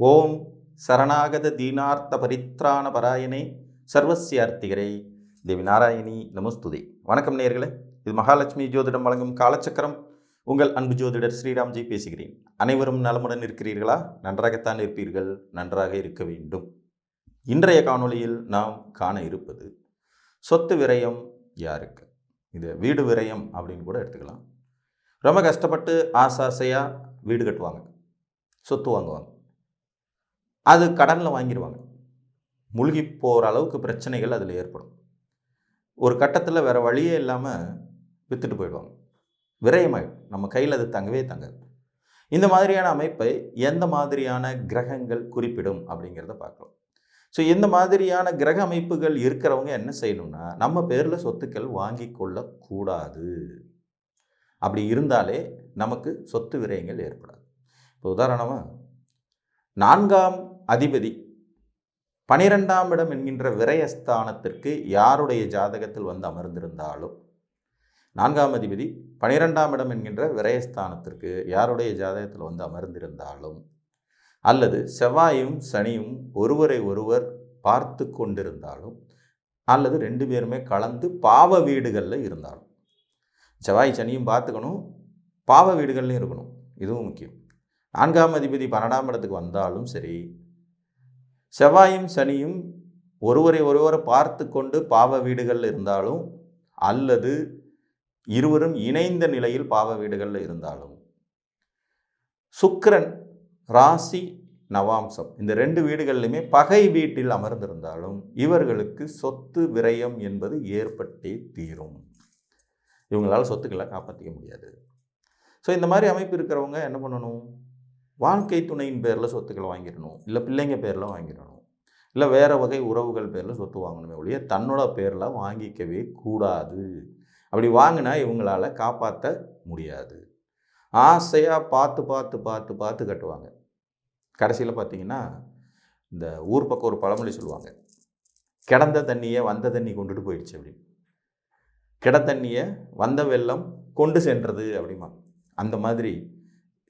ஓம் சரணாகத தீனார்த்த பரித்ராண பராயணே சர்வசியார்த்திகரே தேவி நாராயணி நமஸ்துதே. வணக்கம் நேயர்களே, இது மகாலட்சுமி ஜோதிடம் வழங்கும் காலச்சக்கரம். உங்கள் அன்பு ஜோதிடர் ஸ்ரீராம்ஜி பேசுகிறேன். அனைவரும் நலமுடன் இருக்கிறீர்களா? நன்றாகத்தான் இருப்பீர்கள், நன்றாக இருக்க வேண்டும். இன்றைய காணொளியில் நாம் காண இருப்பது சொத்து விரயம் யாருக்கு. இது வீடு விரயம் அப்படின்னு கூட எடுத்துக்கலாம். ரொம்ப கஷ்டப்பட்டு ஆசாசையாக வீடு கட்டுவாங்க, சொத்து வாங்குவாங்க, அது கடனில் வாங்கிடுவாங்க. மூழ்கி போகிற அளவுக்கு பிரச்சனைகள் அதில் ஏற்படும். ஒரு கட்டத்தில் வேறு வழியே இல்லாமல் விற்றுட்டு போயிடுவாங்க, விரயமாயிடும். நம்ம கையில் அது தங்கவே தங்காது. இந்த மாதிரியான அமைப்பை எந்த மாதிரியான கிரகங்கள் குறிப்பிடும் அப்படிங்கிறத பார்க்கலாம். ஸோ இந்த மாதிரியான கிரக அமைப்புகள் இருக்கிறவங்க என்ன செய்யணும்னா, நம்ம பேரில் சொத்துக்கள் வாங்கி கொள்ளக்கூடாது. அப்படி இருந்தாலே நமக்கு சொத்து விரயங்கள் ஏற்படாது. இப்போ உதாரணமாக, 4ஆம் அதிபதி 12ஆம் இடம் என்கின்ற விரயஸ்தானத்திற்கு யாருடைய ஜாதகத்தில் வந்து அமர்ந்திருந்தாலும், 4ஆம் அதிபதி 12ஆம் இடம் என்கின்ற விரயஸ்தானத்திற்கு யாருடைய ஜாதகத்தில் வந்து அமர்ந்திருந்தாலும், அல்லது செவ்வாயும் சனியும் ஒருவரை ஒருவர் பார்த்து கொண்டிருந்தாலும், அல்லது ரெண்டு பேருமே கலந்து பாவ வீடுகளில் இருந்தாலும், செவ்வாய் சனியும் பார்த்துக்கணும், பாவ வீடுகள்லையும் இருக்கணும். இதுவும் முக்கியம். 4ஆம் அதிபதி 12ஆம் இடத்துக்கு வந்தாலும் சரி, செவ்வாயும் சனியும் ஒருவரை ஒருவர் பார்த்து கொண்டு பாவ வீடுகளில் இருந்தாலும், அல்லது இருவரும் இணைந்த நிலையில் பாவ வீடுகளில் இருந்தாலும், சுக்கிரன் ராசி நவாம்சம் இந்த ரெண்டு வீடுகளிலுமே பகை வீட்டில் அமர்ந்திருந்தாலும் இவர்களுக்கு சொத்து விரயம் என்பது ஏற்பட்டே தீரும். இவங்களால் சொத்துக்களை காப்பாற்றிக்க முடியாது. ஸோ இந்த மாதிரி அமைப்பு இருக்கிறவங்க என்ன பண்ணணும்? வாழ்க்கை துணையின் பேரில் சொத்துக்களை வாங்கிடணும், இல்லை பிள்ளைங்க பேரில் வாங்கிடணும், இல்லை வேறு வகை உறவுகள் பேரில் சொத்து வாங்கணுமே ஒழிய தன்னோட பேரில் வாங்கிக்கவே கூடாது. அப்படி வாங்கினா இவங்களால் காப்பாற்ற முடியாது. ஆசையாக பார்த்து பார்த்து பார்த்து பார்த்து கட்டுவாங்க. கடைசியில் பார்த்திங்கன்னா, இந்த ஊர் பக்கம் ஒரு பழமொழி சொல்லுவாங்க, கிடந்த தண்ணியை வந்த தண்ணி கொண்டுட்டு போயிடுச்சு அப்படின்னு. கிட தண்ணியை வந்த வெள்ளம் கொண்டு சென்றது அப்படிமா. அந்த மாதிரி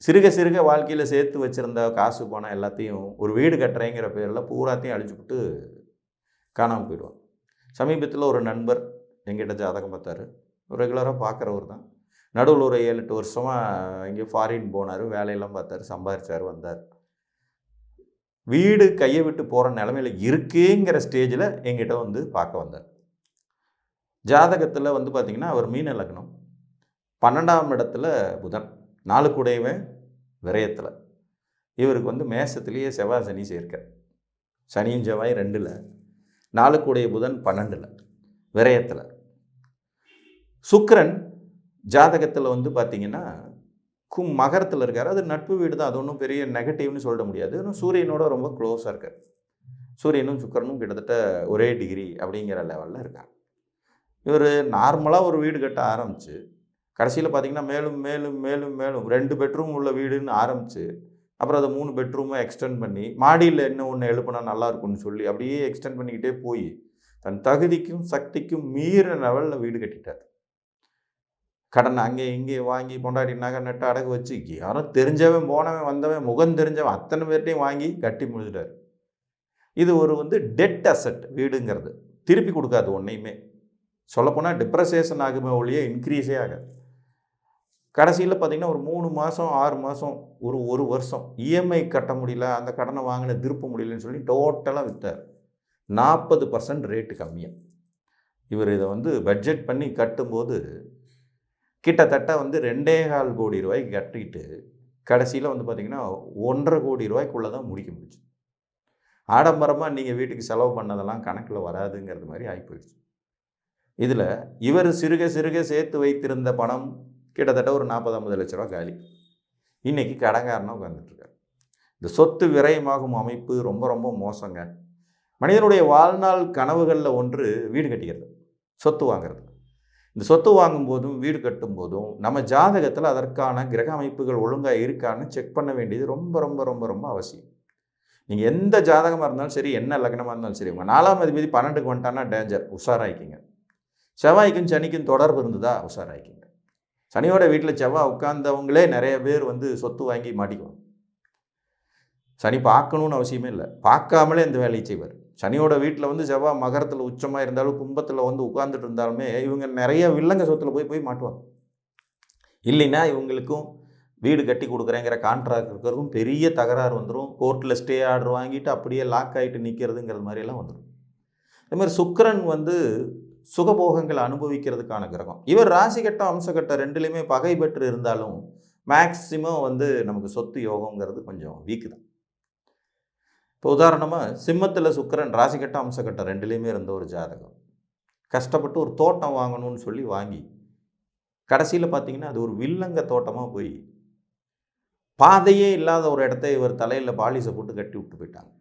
சிறுக சிறுக வாழ்க்கையில் சேர்த்து வச்சுருந்த காசு பணம் எல்லாத்தையும் ஒரு வீடு கட்டுறேங்கிற பேரில் பூராத்தையும் அழிச்சுக்கிட்டு காணாமல் போயிடுவாங்க. சமீபத்தில் ஒரு நண்பர் எங்கிட்ட ஜாதகம் பார்த்தாரு. ரெகுலராக பார்க்குறவர் தான். நடுவில் ஒரு 7-8 வருஷமாக இங்கே ஃபாரின் போனார், வேலையெல்லாம் பார்த்தாரு, சம்பாதிச்சார், வந்தார். வீடு கையை விட்டு போகிற நிலமையில் இருக்குங்கிற ஸ்டேஜில் எங்கிட்ட வந்து பார்க்க வந்தார். ஜாதகத்தில் வந்து பார்த்திங்கன்னா, அவர் மீன லக்னம், 12ஆம் இடத்துல புதன், 4 கூடையவன் விரயத்தில். இவருக்கு வந்து மேசத்துலேயே செவ்வாய் சனி சேர்க்க, சனியும் செவ்வாய் 2ல், 4 கூடைய புதன் 12ல் விரயத்தில். சுக்கிரன் ஜாதகத்தில் வந்து பார்த்திங்கன்னா மகரத்தில் இருக்கார். அது நட்பு வீடு தான், அது ஒன்றும் பெரிய நெகட்டிவ்னு சொல்ல முடியாது. இன்னும் சூரியனோட ரொம்ப க்ளோஸாக இருக்கார். சூரியனும் சுக்கிரனும் கிட்டத்தட்ட ஒரே டிகிரி அப்படிங்கிற லெவலில் இருக்காங்க. இவர் நார்மலாக ஒரு வீடு கட்ட ஆரம்பித்து கடைசியில் பார்த்திங்கன்னா மேலும் மேலும் மேலும் மேலும் 2 பெட்ரூம் உள்ள வீடுன்னு ஆரம்பித்து அப்புறம் அதை 3 பெட்ரூமாக எக்ஸ்டெண்ட் பண்ணி மாடியில் என்ன ஒன்று எழுப்புனா நல்லாயிருக்கும்னு சொல்லி அப்படியே எக்ஸ்டெண்ட் பண்ணிக்கிட்டே போய் தன் தகுதிக்கும் சக்திக்கும் மீறின லெவலில் வீடு கட்டிட்டார். கடன் அங்கே இங்கே வாங்கி பொண்டாட்டி நகை நட்டு அடகு வச்சு யாரும் தெரிஞ்சவன் போனவன் வந்தவன் முகம் தெரிஞ்சவன் அத்தனை பேர்ட்டையும் வாங்கி கட்டி முடிச்சிட்டார். இது ஒரு வந்து டெட் அசட். வீடுங்கிறது திருப்பி கொடுக்காது ஒன்றையுமே. சொல்லப்போனால் டிப்ரெசேஷன் ஆகுமே ஒழிய இன்க்ரீஸே ஆகாது. கடைசியில் பார்த்திங்கன்னா ஒரு 3 மாதம் 6 மாதம் ஒரு வருஷம் இஎம்ஐ கட்ட முடியல, அந்த கடனை வாங்கின திருப்ப முடியலன்னு சொல்லி டோட்டலாக விற்றார். 40% ரேட்டு கம்மியாக. இவர் இதை வந்து பட்ஜெட் பண்ணி கட்டும்போது கிட்டத்தட்ட வந்து 2,25 கோடி ரூபாய்க்கு கட்டிட்டு கடைசியில் வந்து பார்த்திங்கன்னா 1,50 கோடி ரூபாய்க்குள்ளே தான் முடிக்க முடிச்சு. ஆடம்பரமாக நீங்கள் வீட்டுக்கு செலவு பண்ணதெல்லாம் கணக்கில் வராதுங்கிறது மாதிரி ஆகிப்போயிடுச்சு. இதில் இவர் சிறுக சிறுக சேர்த்து வைத்திருந்த பணம் கிட்டத்தட்ட ஒரு 40-50 லட்ச ரூபா காலி. இன்றைக்கி கடன்காரனாக உட்கார்ந்துட்டுருக்கார். இந்த சொத்து விரயமாகும் அமைப்பு ரொம்ப ரொம்ப மோசங்க. மனிதனுடைய வாழ்நாள் கனவுகளில் ஒன்று வீடு கட்டிக்கிறது, சொத்து வாங்கிறது. இந்த சொத்து வாங்கும்போதும் வீடு கட்டும்போதும் நம்ம ஜாதகத்தில் அதற்கான கிரக அமைப்புகள் ஒழுங்காக இருக்கான்னு செக் பண்ண வேண்டியது ரொம்ப ரொம்ப ரொம்ப ரொம்ப அவசியம். நீங்கள் எந்த ஜாதகமாக இருந்தாலும் சரி, என்ன லக்னமாக இருந்தாலும் சரி, உங்கள் 4ஆம் அதிபதி 12க்கு வந்துட்டான்னா டேஞ்சர், உஷாராயிக்கிங்க. செவ்வாய்க்கும் சனிக்கும் தொடர்பு இருந்ததா உஷாராயிக்கிங்க. சனியோட வீட்டில் செவ்வாய் உட்கார்ந்தவங்களே நிறைய பேர் வந்து சொத்து வாங்கி மாட்டிக்குவாங்க. சனி பார்க்கணுன்னு அவசியமே இல்லை, பார்க்காமலே இந்த வேலையை செய்வார். சனியோட வீட்டில் வந்து செவ்வாய் மகரத்தில் உச்சமாக இருந்தாலும் கும்பத்தில் வந்து உட்கார்ந்துட்டு இருந்தாலுமே இவங்க நிறைய வில்லங்க சொத்தில் போய் போய் மாட்டுவாங்க. இல்லைன்னா இவங்களுக்கும் வீடு கட்டி கொடுக்குறேங்கிற கான்ட்ராக்ட் இருக்கிறதுக்கும் பெரிய தகராறு வந்துடும். கோர்ட்டில் ஸ்டே ஆர்டர் வாங்கிட்டு அப்படியே லாக் ஆகிட்டு நிற்கிறதுங்கிறது மாதிரியெல்லாம் வந்துடும். அதுமாதிரி சுக்கிரன் வந்து சுகபோகங்களை அனுபவிக்கிறதுக்கான கிரகம். இவர் ராசிகட்டம் அம்சகட்டம் ரெண்டுலேயுமே பகை பெற்று இருந்தாலும் மேக்சிமம் வந்து நமக்கு சொத்து யோகங்கிறது கொஞ்சம் வீக்கு தான். இப்போ உதாரணமாக சிம்மத்தில் சுக்கிரன் ராசிகட்டம் அம்சகட்டம் ரெண்டுலேயுமே இருந்த ஒரு ஜாதகம் கஷ்டப்பட்டு ஒரு தோட்டம் வாங்கணும்னு சொல்லி வாங்கி கடைசியில் பார்த்தீங்கன்னா அது ஒரு வில்லங்க தோட்டமாக போய் பாதையே இல்லாத ஒரு இடத்த இவர் தலையில் பாலிசை போட்டு கட்டி விட்டு போயிட்டாங்க.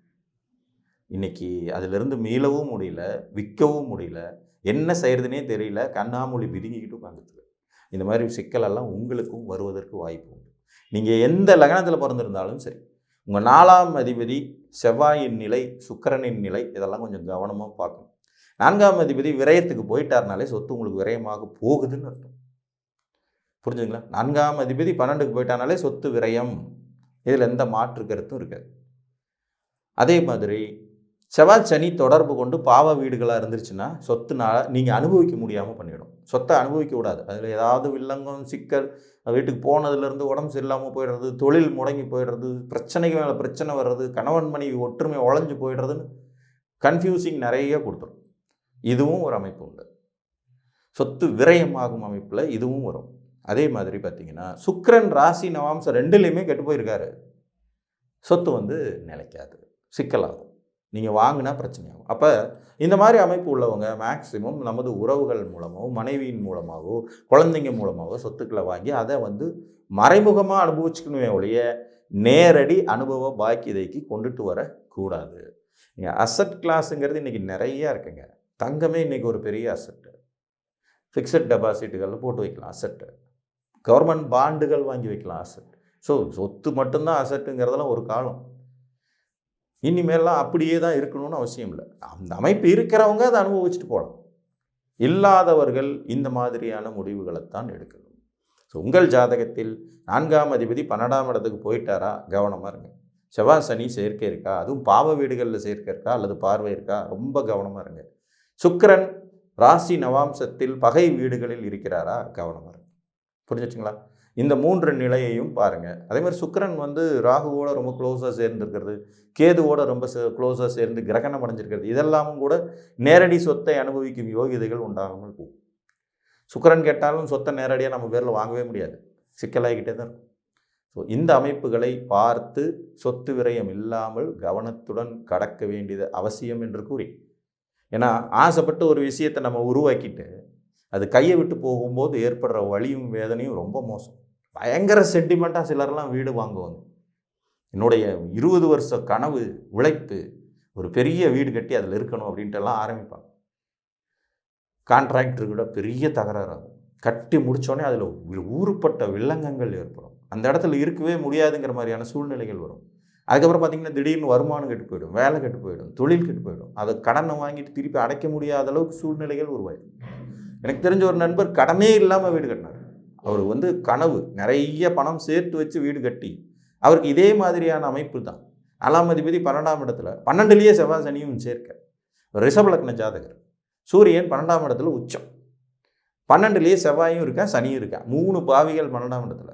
இன்றைக்கி அதிலிருந்து மீளவும் முடியல, விற்கவும் முடியல, என்ன செய்கிறதுனே தெரியல, கண்ணாமொழி பிதுங்கிக்கிட்டு உட்காந்துட்டு. இந்த மாதிரி சிக்கலெல்லாம் உங்களுக்கும் வருவதற்கு வாய்ப்பு உண்டு. நீங்கள் எந்த லக்னத்தில் பிறந்திருந்தாலும் சரி, உங்கள் 4ஆம் அதிபதி செவ்வாயின் நிலை, சுக்கிரனின் நிலை, இதெல்லாம் கொஞ்சம் கவனமாக பார்க்கணும். 4ஆம் அதிபதி விரயத்துக்கு போயிட்டார்னாலே சொத்து உங்களுக்கு விரயமாக போகுதுன்னு அர்த்தம். புரிஞ்சுங்களா? 4ஆம் அதிபதி 12க்கு போயிட்டானாலே சொத்து விரயம், இதில் எந்த மாற்று கருத்தும் இருக்காது. அதே மாதிரி செவ்வாய் சனி தொடர்பு கொண்டு பாவ வீடுகளாக இருந்துருச்சுன்னா சொத்துனால நீங்கள் அனுபவிக்க முடியாமல் பண்ணிவிடும். சொத்தை அனுபவிக்க கூடாது. அதில் ஏதாவது வில்லங்கம் சிக்கல், வீட்டுக்கு போனதுலேருந்து உடம்பு சரியில்லாமல் போயிடுறது, தொழில் முடங்கி போயிடுறது, பிரச்சனைக்கு மேலே பிரச்சனை வர்றது, கணவன் மனைவி ஒற்றுமை உழைஞ்சு போயிடுறதுன்னு கன்ஃபியூசிங் நிறைய கொடுத்துரும். இதுவும் ஒரு அமைப்பு உண்டு. சொத்து விரயமாகும் அமைப்பில் இதுவும் வரும். அதே மாதிரி பார்த்தீங்கன்னா சுக்கிரன் ராசி நவாம்சம் ரெண்டுலேயுமே கெட்டு போயிருக்காரு, சொத்து வந்து நிலைக்காது, சிக்கலாகும், நீங்கள் வாங்கினா பிரச்சனையாகும். அப்போ இந்த மாதிரி அமைப்பு உள்ளவங்க மேக்சிமம் நமது உறவுகள் மூலமாகவோ, மனைவியின் மூலமாகவோ, குழந்தைங்க மூலமாகவோ சொத்துக்களை வாங்கி அதை வந்து மறைமுகமாக அனுபவிச்சுக்கணுமே ஒழிய நேரடி அனுபவ பாக்கியதைக்கு கொண்டுட்டு வரக்கூடாது. நீங்கள் அசட் கிளாஸுங்கிறது இன்றைக்கி நிறையா இருக்குங்க. தங்கமே இன்றைக்கி ஒரு பெரிய அசட்டு. ஃபிக்ஸட் டெபாசிட்டுகளில் போட்டு வைக்கலாம் அசட்டு. கவர்மெண்ட் பாண்டுகள் வாங்கி வைக்கலாம் அசட். ஸோ சொத்து மட்டும்தான் அசட்டுங்கிறதெல்லாம் ஒரு காலம். இனிமேலாம் அப்படியே தான் இருக்கணும்னு அவசியம் இல்லை. அந்த அமைப்பு இருக்கிறவங்க அதை அனுபவிச்சுட்டு போகலாம். இல்லாதவர்கள் இந்த மாதிரியான முடிவுகளைத்தான் எடுக்கணும். ஸோ உங்கள் ஜாதகத்தில் 4ஆம் அதிபதி 12ஆம் இடத்துக்கு போயிட்டாரா, கவனமாக இருங்க. செவ்வாய் சனி சேர்க்கை இருக்கா, அதுவும் பாவ வீடுகளில் சேர்க்கை இருக்கா அல்லது பார்வை இருக்கா, ரொம்ப கவனமாக இருங்க. சுக்கிரன் ராசி நவாம்சத்தில் பகை வீடுகளில் இருக்கிறாரா, கவனமாக இருங்க. புரிஞ்சிச்சுங்களா? இந்த 3 நிலையையும் பாருங்கள். அதே மாதிரி சுக்கிரன் வந்து ராகுவோட ரொம்ப க்ளோஸாக சேர்ந்துருக்கிறது, கேதுவோட ரொம்ப க்ளோஸாக சேர்ந்து கிரகணம் அடைஞ்சிருக்கிறது, இதெல்லாமும் கூட நேரடி சொத்தை அனுபவிக்கும் யோகிதைகள் உண்டாகாமல் போகும். சுக்கிரன் கேட்டாலும் சொத்தை நேரடியாக நம்ம பேரில் வாங்கவே முடியாது, சிக்கலாகிக்கிட்டே தான் இருக்கும். ஸோ இந்த அமைப்புகளை பார்த்து சொத்து விரயம் இல்லாமல் கவனத்துடன் கடக்க வேண்டியது அவசியம் என்று கூறி, ஏன்னா ஆசைப்பட்டு ஒரு விஷயத்தை நம்ம உருவாக்கிட்டு அது கையை விட்டு போகும்போது ஏற்படுற வலியும் வேதனையும் ரொம்ப மோசம். பயங்கர சென்டிமெண்ட்டாக சிலர்லாம் வீடு வாங்குவாங்க. என்னுடைய 20 வருஷ கனவு உழைப்பு ஒரு பெரிய வீடு கட்டி அதில் இருக்கணும் அப்படின்ட்டுலாம் ஆரம்பிப்பாங்க. கான்ட்ராக்டர் கூட பெரிய தகராறாகும். கட்டி முடித்தோடனே அதில் ஊறுப்பட்ட வில்லங்கங்கள் ஏற்படும். அந்த இடத்துல இருக்கவே முடியாதுங்கிற மாதிரியான சூழ்நிலைகள் வரும். அதுக்கப்புறம் பார்த்திங்கன்னா திடீர்னு வருமானம் கெட்டு போயிடும், வேலை கெட்டு போயிடும், தொழில் கெட்டு போயிடும். அதை கடனை வாங்கிட்டு திருப்பி அடைக்க முடியாத அளவுக்கு சூழ்நிலைகள் உருவாயிடும். எனக்கு தெரிஞ்ச ஒரு நண்பர் கடனே இல்லாமல் வீடு கட்டினார். அவர் வந்து கனவு நிறைய பணம் சேர்த்து வச்சு வீடு கட்டி, அவருக்கு இதே மாதிரியான அமைப்பு தான். 4ஆம் அதிபதி 12ஆம் இடத்துல, 12லேயே செவ்வாய் சனியும் சேர்க்க, ரிஷப லக்ன ஜாதகர், சூரியன் 12ஆம் இடத்துல உச்சம், 12லேயே செவ்வாயும் இருக்கா சனியும் இருக்கா, 3 பாவிகள் 12ஆம் இடத்துல.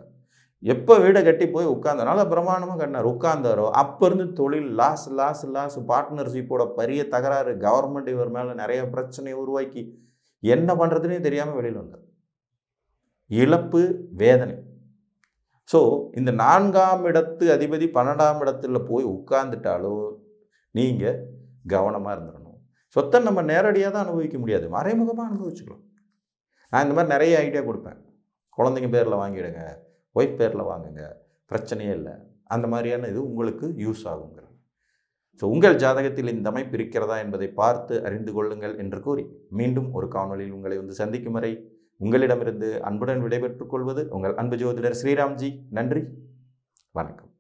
எப்போ வீடை கட்டி போய் உட்கார்ந்தனால பிரமாணமாக கட்டினார். உட்கார்ந்தாரோ அப்போ இருந்து தொழில் லாஸ், பார்ட்னர்ஷிப்போட பெரிய தகராறு, கவர்மெண்ட் இவர் மேலே நிறைய பிரச்சனையை உருவாக்கி என்ன பண்ணுறதுனே தெரியாமல் வெளியில் வந்தார். இழப்பு, வேதனை. ஸோ இந்த 4ஆம் இடத்து அதிபதி 12ஆம் இடத்துல போய் உட்கார்ந்துட்டாலோ நீங்கள் கவனமாக இருந்துடணும். சொத்தை நம்ம நேரடியாக தான் அனுபவிக்க முடியாது, மறைமுகமாக அனுபவிச்சுக்கலாம். நான் இந்த மாதிரி நிறைய ஐடியா கொடுப்பேன். குழந்தைங்க பேரில் வாங்கிடுங்க, ஒய்ஃப் பேரில் வாங்குங்க, பிரச்சனையே இல்லை. அந்த மாதிரியான இது உங்களுக்கு யூஸ் ஆகுங்கிற. ஸோ உங்கள் ஜாதகத்தில் இந்த அமைப்பு இருக்கிறதா என்பதை பார்த்து அறிந்து கொள்ளுங்கள் என்று கூறி, மீண்டும் ஒரு காணொலியில் உங்களை வந்து சந்திக்கும் வரை உங்களிடமிருந்து அன்புடன் விடைபெற்றுக் கொள்வது உங்கள் அன்பு ஜோதிடர் ஸ்ரீராம்ஜி. நன்றி, வணக்கம்.